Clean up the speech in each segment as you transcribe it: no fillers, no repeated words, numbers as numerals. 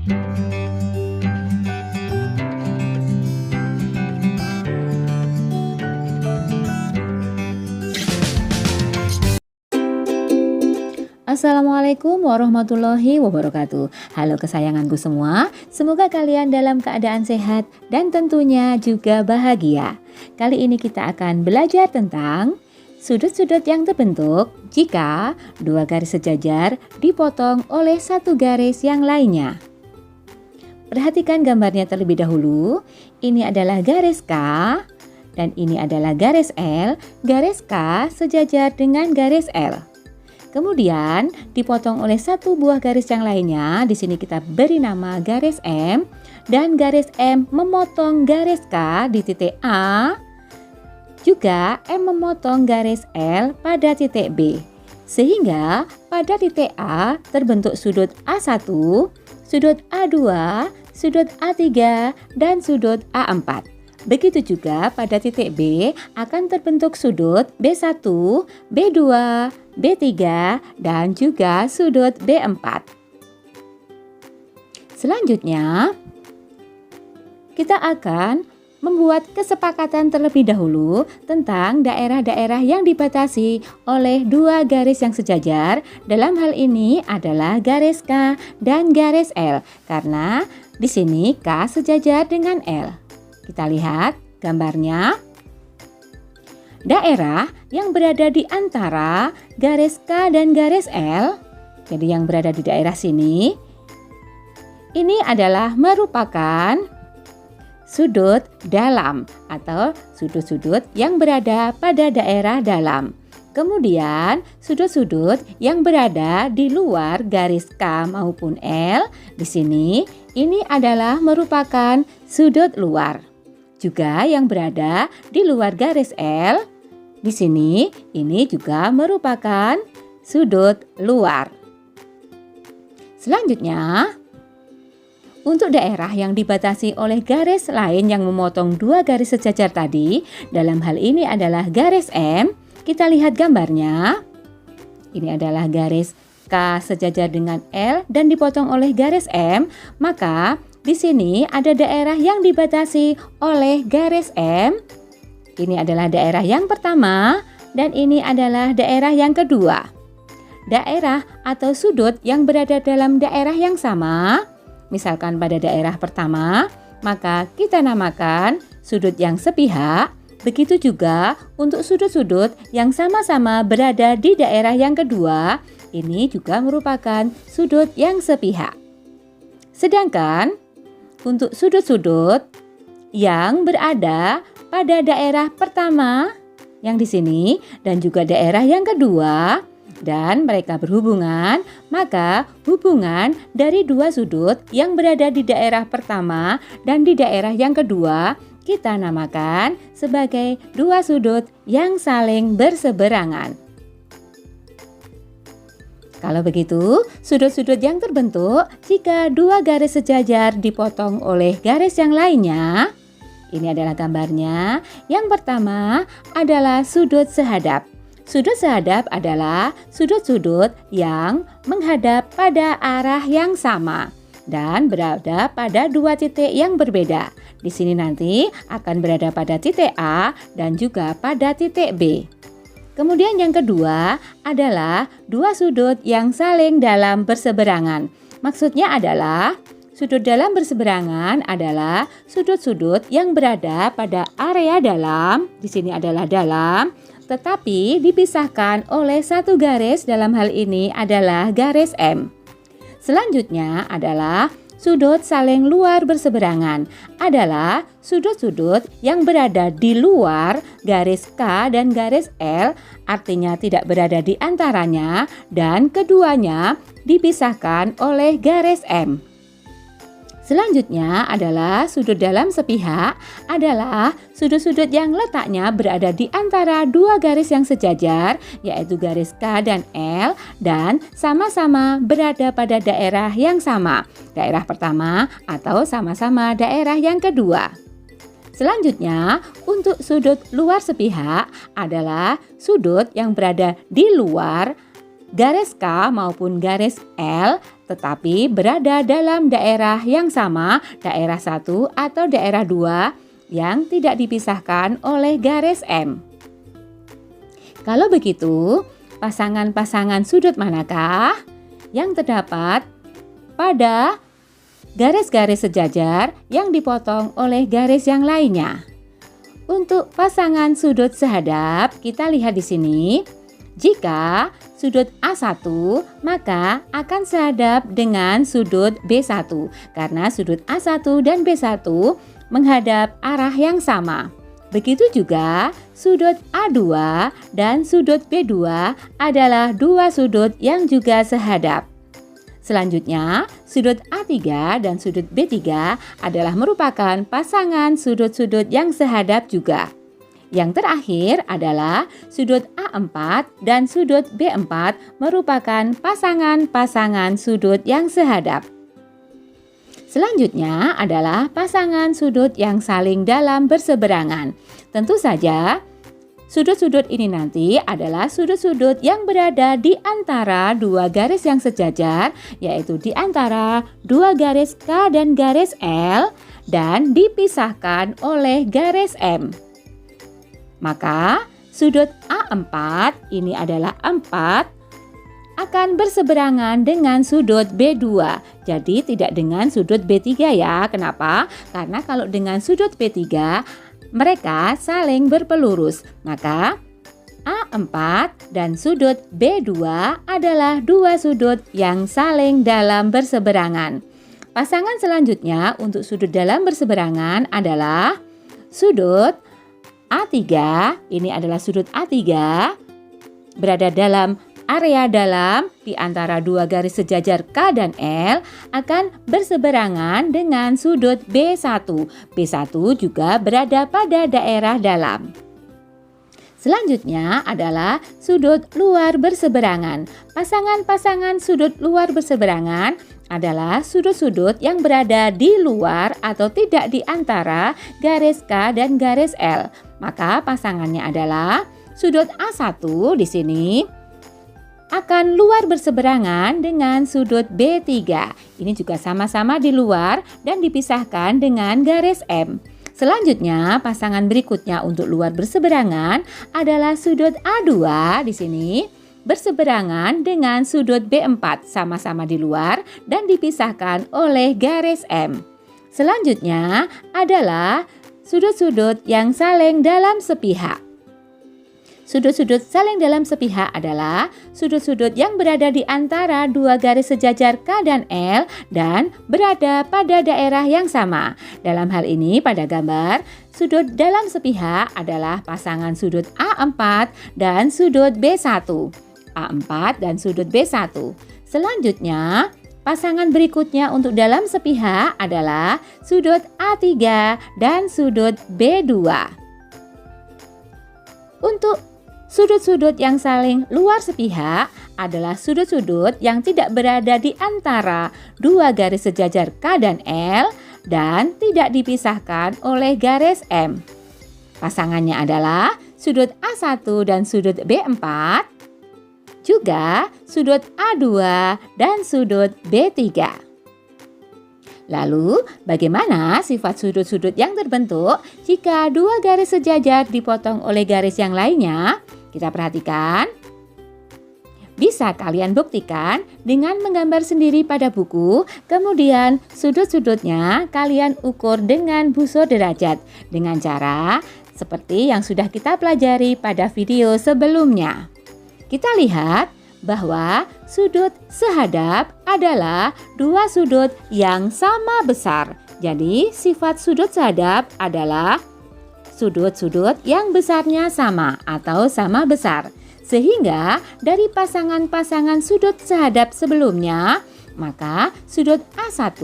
Assalamualaikum warahmatullahi wabarakatuh. Halo kesayanganku semua, semoga kalian dalam keadaan sehat dan tentunya juga bahagia. Kali ini kita akan belajar tentang sudut-sudut yang terbentuk jika dua garis sejajar dipotong oleh satu garis yang lainnya. Perhatikan gambarnya terlebih dahulu. Ini adalah garis K dan ini adalah garis L. Garis K sejajar dengan garis L. Kemudian dipotong oleh satu buah garis yang lainnya. Di sini kita beri nama garis M dan garis M memotong garis K di titik A. Juga M memotong garis L pada titik B. Sehingga pada titik A terbentuk sudut A1, sudut A2, sudut A3 dan sudut A4. Begitu juga pada titik B akan terbentuk sudut B1, B2, B3 dan juga sudut B4. Selanjutnya, kita akan membuat kesepakatan terlebih dahulu tentang daerah-daerah yang dibatasi oleh dua garis yang sejajar. Dalam hal ini adalah garis K dan garis L, karena di sini K sejajar dengan L. Kita lihat gambarnya. Daerah yang berada di antara garis K dan garis L, jadi yang berada di daerah sini, ini adalah merupakan sudut dalam atau sudut-sudut yang berada pada daerah dalam. Kemudian sudut-sudut yang berada di luar garis K maupun L, di sini ini adalah merupakan sudut luar. Juga yang berada di luar garis L, di sini ini juga merupakan sudut luar. Selanjutnya, untuk daerah yang dibatasi oleh garis lain yang memotong dua garis sejajar tadi, dalam hal ini adalah garis M, kita lihat gambarnya. Ini adalah garis K sejajar dengan L dan dipotong oleh garis M, maka di sini ada daerah yang dibatasi oleh garis M. Ini adalah daerah yang pertama dan ini adalah daerah yang kedua. Daerah atau sudut yang berada dalam daerah yang sama, misalkan pada daerah pertama, maka kita namakan sudut yang sepihak. Begitu juga untuk sudut-sudut yang sama-sama berada di daerah yang kedua, ini juga merupakan sudut yang sepihak. Sedangkan untuk sudut-sudut yang berada pada daerah pertama yang di sini dan juga daerah yang kedua dan mereka berhubungan, maka hubungan dari dua sudut yang berada di daerah pertama dan di daerah yang kedua kita namakan sebagai dua sudut yang saling berseberangan. Kalau begitu, sudut-sudut yang terbentuk jika dua garis sejajar dipotong oleh garis yang lainnya. Ini adalah gambarnya. Yang pertama adalah sudut sehadap. Sudut sehadap adalah sudut-sudut yang menghadap pada arah yang sama dan berada pada dua titik yang berbeda. Di sini nanti akan berada pada titik A dan juga pada titik B. Kemudian yang kedua adalah dua sudut yang saling dalam berseberangan. Maksudnya adalah sudut dalam berseberangan adalah sudut-sudut yang berada pada area dalam, di sini adalah dalam, tetapi dipisahkan oleh satu garis, dalam hal ini adalah garis M. Selanjutnya adalah sudut saling luar berseberangan, adalah sudut-sudut yang berada di luar garis K dan garis L, artinya tidak berada di antaranya dan keduanya dipisahkan oleh garis M. Selanjutnya adalah sudut dalam sepihak, adalah sudut-sudut yang letaknya berada di antara dua garis yang sejajar, yaitu garis K dan L, dan sama-sama berada pada daerah yang sama, daerah pertama atau sama-sama daerah yang kedua. Selanjutnya, untuk sudut luar sepihak adalah sudut yang berada di luar garis K maupun garis L tetapi berada dalam daerah yang sama, daerah 1 atau daerah 2 yang tidak dipisahkan oleh garis M. Kalau begitu, pasangan-pasangan sudut manakah yang terdapat pada garis-garis sejajar yang dipotong oleh garis yang lainnya? Untuk pasangan sudut sehadap, kita lihat di sini. Jika sudut A1, maka akan sehadap dengan sudut B1 karena sudut A1 dan B1 menghadap arah yang sama. Begitu juga sudut A2 dan sudut B2 adalah dua sudut yang juga sehadap. Selanjutnya, sudut A3 dan sudut B3 adalah merupakan pasangan sudut-sudut yang sehadap juga. Yang terakhir adalah sudut A4 dan sudut B4 merupakan pasangan-pasangan sudut yang sehadap. Selanjutnya adalah pasangan sudut yang saling dalam berseberangan. Tentu saja, sudut-sudut ini nanti adalah sudut-sudut yang berada di antara dua garis yang sejajar, yaitu di antara dua garis K dan garis L dan dipisahkan oleh garis M. Maka sudut A4 ini adalah 4 akan berseberangan dengan sudut B2. Jadi tidak dengan sudut B3 ya. Kenapa? Karena kalau dengan sudut B3 mereka saling berpelurus. Maka A4 dan sudut B2 adalah dua sudut yang saling dalam berseberangan. Pasangan selanjutnya untuk sudut dalam berseberangan adalah sudut A3, ini adalah sudut A3 berada dalam area dalam di antara dua garis sejajar K dan L akan berseberangan dengan sudut B1. B1 juga berada pada daerah dalam. Selanjutnya adalah sudut luar berseberangan. Pasangan-pasangan sudut luar berseberangan adalah sudut-sudut yang berada di luar atau tidak di antara garis K dan garis L. Maka pasangannya adalah sudut A1 di sini akan luar berseberangan dengan sudut B3. Ini juga sama-sama di luar dan dipisahkan dengan garis M. Selanjutnya, pasangan berikutnya untuk luar berseberangan adalah sudut A2 di sini berseberangan dengan sudut B4, sama-sama di luar dan dipisahkan oleh garis M. Selanjutnya adalah sudut-sudut yang saling dalam sepihak. Sudut-sudut saling dalam sepihak adalah sudut-sudut yang berada di antara dua garis sejajar K dan L dan berada pada daerah yang sama. Dalam hal ini pada gambar, sudut dalam sepihak adalah pasangan sudut A4 dan sudut B1. A4 dan sudut B1. Selanjutnya, pasangan berikutnya untuk dalam sepihak adalah sudut A3 dan sudut B2. Untuk sudut-sudut yang saling luar sepihak adalah sudut-sudut yang tidak berada di antara dua garis sejajar K dan L dan tidak dipisahkan oleh garis M. Pasangannya adalah sudut A1 dan sudut B4, juga sudut A2 dan sudut B3. Lalu, bagaimana sifat sudut-sudut yang terbentuk jika dua garis sejajar dipotong oleh garis yang lainnya? Kita perhatikan. Bisa kalian buktikan dengan menggambar sendiri pada buku, kemudian sudut-sudutnya kalian ukur dengan busur derajat dengan cara seperti yang sudah kita pelajari pada video sebelumnya. Kita lihat bahwa sudut sehadap adalah dua sudut yang sama besar. Jadi sifat sudut sehadap adalah sudut-sudut yang besarnya sama atau sama besar. Sehingga dari pasangan-pasangan sudut sehadap sebelumnya, maka sudut A1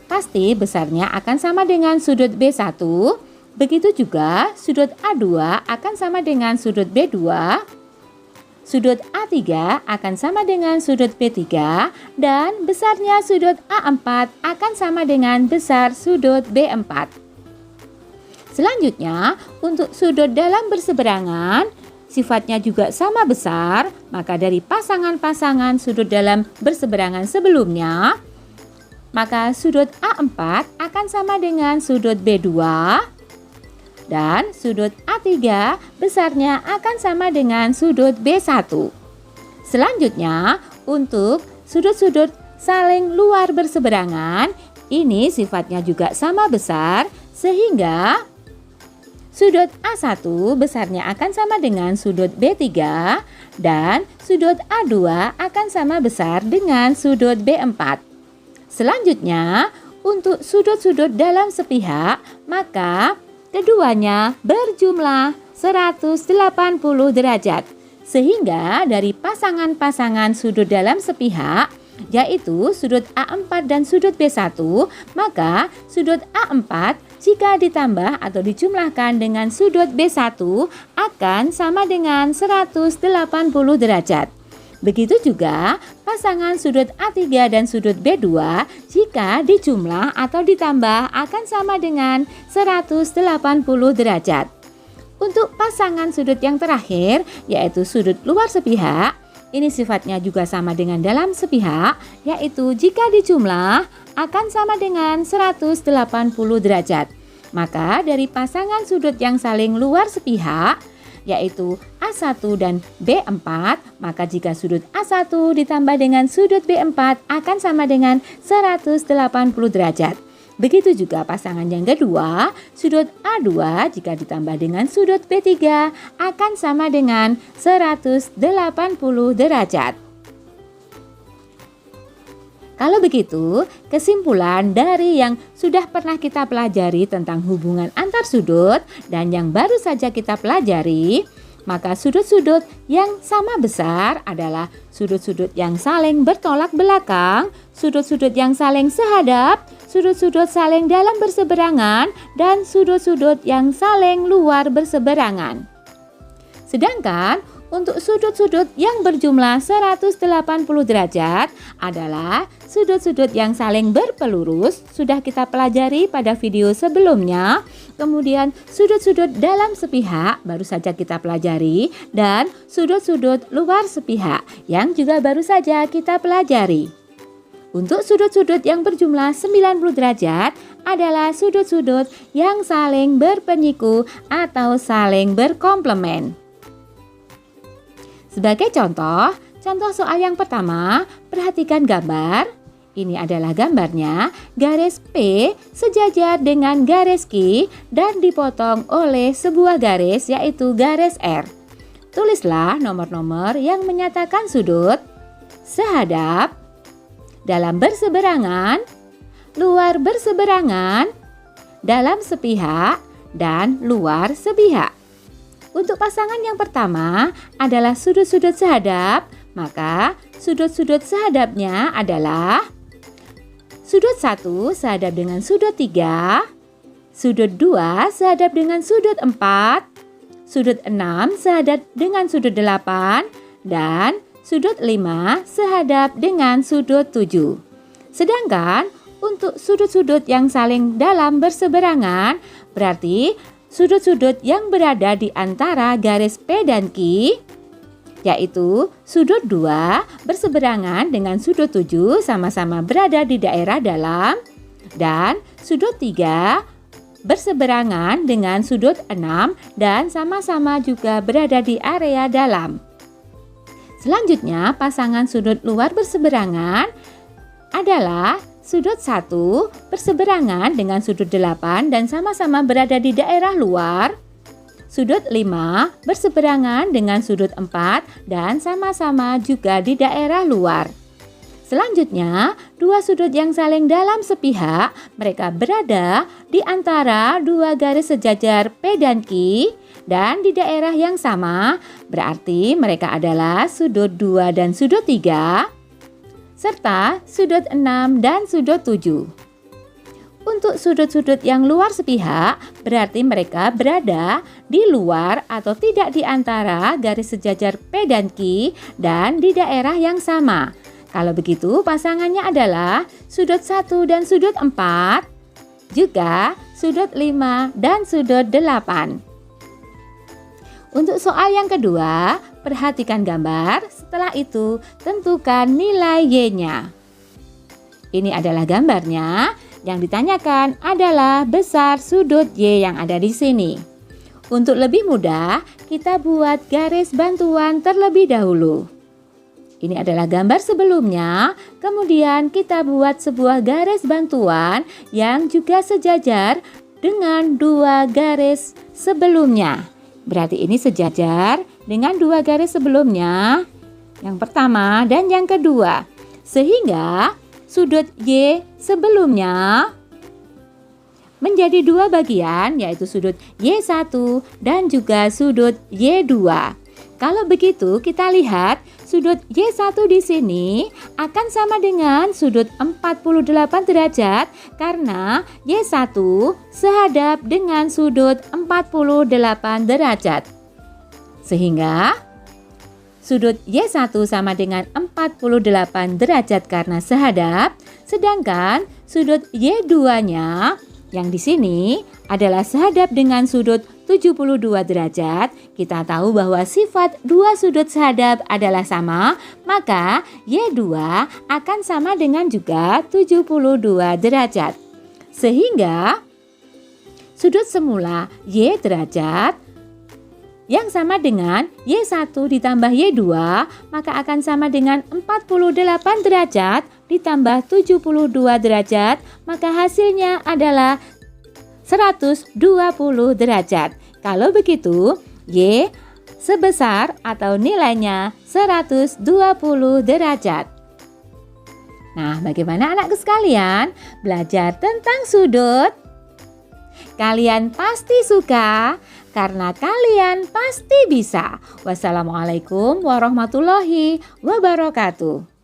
pasti besarnya akan sama dengan sudut B1. Begitu juga sudut A2 akan sama dengan sudut B2. Sudut A3 akan sama dengan sudut B3 dan besarnya sudut A4 akan sama dengan besar sudut B4. Selanjutnya, untuk sudut dalam berseberangan, sifatnya juga sama besar, maka dari pasangan-pasangan sudut dalam berseberangan sebelumnya, maka sudut A4 akan sama dengan sudut B2 dan sudut A3 besarnya akan sama dengan sudut B1. Selanjutnya, untuk sudut-sudut saling luar berseberangan, ini sifatnya juga sama besar sehingga sudut A1 besarnya akan sama dengan sudut B3 dan sudut A2 akan sama besar dengan sudut B4. Selanjutnya, untuk sudut-sudut dalam sepihak, maka keduanya berjumlah 180 derajat. Sehingga dari pasangan-pasangan sudut dalam sepihak, yaitu sudut A4 dan sudut B1, maka sudut A4 jika ditambah atau dijumlahkan dengan sudut B1 akan sama dengan 180 derajat. Begitu juga pasangan sudut A3 dan sudut B2 jika dijumlah atau ditambah akan sama dengan 180 derajat. Untuk pasangan sudut yang terakhir, yaitu sudut luar sepihak, ini sifatnya juga sama dengan dalam sepihak, yaitu jika dijumlah akan sama dengan 180 derajat. Maka dari pasangan sudut yang saling luar sepihak, yaitu A1 dan B4, maka jika sudut A1 ditambah dengan sudut B4 akan sama dengan 180 derajat. Begitu juga pasangan yang kedua, sudut A2 jika ditambah dengan sudut B3 akan sama dengan 180 derajat. Kalau begitu, kesimpulan dari yang sudah pernah kita pelajari tentang hubungan antar sudut dan yang baru saja kita pelajari, maka sudut-sudut yang sama besar adalah sudut-sudut yang saling bertolak belakang, sudut-sudut yang saling sehadap, sudut-sudut saling dalam berseberangan, dan sudut-sudut yang saling luar berseberangan. Sedangkan untuk sudut-sudut yang berjumlah 180 derajat adalah sudut-sudut yang saling berpelurus, sudah kita pelajari pada video sebelumnya. Kemudian sudut-sudut dalam sepihak baru saja kita pelajari, dan sudut-sudut luar sepihak yang juga baru saja kita pelajari. Untuk sudut-sudut yang berjumlah 90 derajat adalah sudut-sudut yang saling berpenyiku atau saling berkomplement. Sebagai contoh soal yang pertama, perhatikan gambar. Ini adalah gambarnya, garis P sejajar dengan garis Q dan dipotong oleh sebuah garis yaitu garis R. Tulislah nomor-nomor yang menyatakan sudut, sehadap, dalam berseberangan, luar berseberangan, dalam sepihak, dan luar sepihak. Untuk pasangan yang pertama adalah sudut-sudut sehadap, maka sudut-sudut sehadapnya adalah sudut 1 sehadap dengan sudut 3, sudut 2 sehadap dengan sudut 4, sudut 6 sehadap dengan sudut 8, dan sudut 5 sehadap dengan sudut 7. Sedangkan untuk sudut-sudut yang saling dalam berseberangan berarti sudut-sudut yang berada di antara garis P dan Q, yaitu sudut 2 berseberangan dengan sudut 7 sama-sama berada di daerah dalam, dan sudut 3 berseberangan dengan sudut 6 dan sama-sama juga berada di area dalam. Selanjutnya, pasangan sudut luar berseberangan adalah sudut 1 berseberangan dengan sudut 8 dan sama-sama berada di daerah luar. Sudut 5 berseberangan dengan sudut 4 dan sama-sama juga di daerah luar. Selanjutnya, dua sudut yang saling dalam sepihak, mereka berada di antara dua garis sejajar P dan Q dan di daerah yang sama, berarti mereka adalah sudut 2 dan sudut 3. Serta sudut 6 dan sudut 7. Untuk sudut-sudut yang luar sepihak, berarti mereka berada di luar atau tidak di antara garis sejajar P dan Q dan di daerah yang sama. Kalau begitu, pasangannya adalah sudut 1 dan sudut 4, juga sudut 5 dan sudut 8. Untuk soal yang kedua, perhatikan gambar, setelah itu tentukan nilai Y-nya. Ini adalah gambarnya, yang ditanyakan adalah besar sudut Y yang ada di sini. Untuk lebih mudah, kita buat garis bantuan terlebih dahulu. Ini adalah gambar sebelumnya, kemudian kita buat sebuah garis bantuan yang juga sejajar dengan dua garis sebelumnya. Berarti ini sejajar dengan dua garis sebelumnya, yang pertama dan yang kedua. Sehingga sudut Y sebelumnya menjadi dua bagian, yaitu sudut Y1 dan juga sudut Y2. Kalau begitu, kita lihat sudut Y1 di sini akan sama dengan sudut 48 derajat karena Y1 sehadap dengan sudut 48 derajat. Sehingga sudut Y1 sama dengan 48 derajat karena sehadap, sedangkan sudut Y2-nya yang di sini adalah sehadap dengan sudut 72 derajat. Kita tahu bahwa sifat dua sudut sehadap adalah sama, maka Y2 akan sama dengan juga 72 derajat. Sehingga sudut semula Y derajat yang sama dengan Y1 ditambah Y2, maka akan sama dengan 48 derajat ditambah 72 derajat, maka hasilnya adalah 120 derajat. Kalau begitu, Y sebesar atau nilainya 120 derajat. Nah, bagaimana anakku sekalian? Belajar tentang sudut? Kalian pasti suka karena kalian pasti bisa. Wassalamualaikum warahmatullahi wabarakatuh.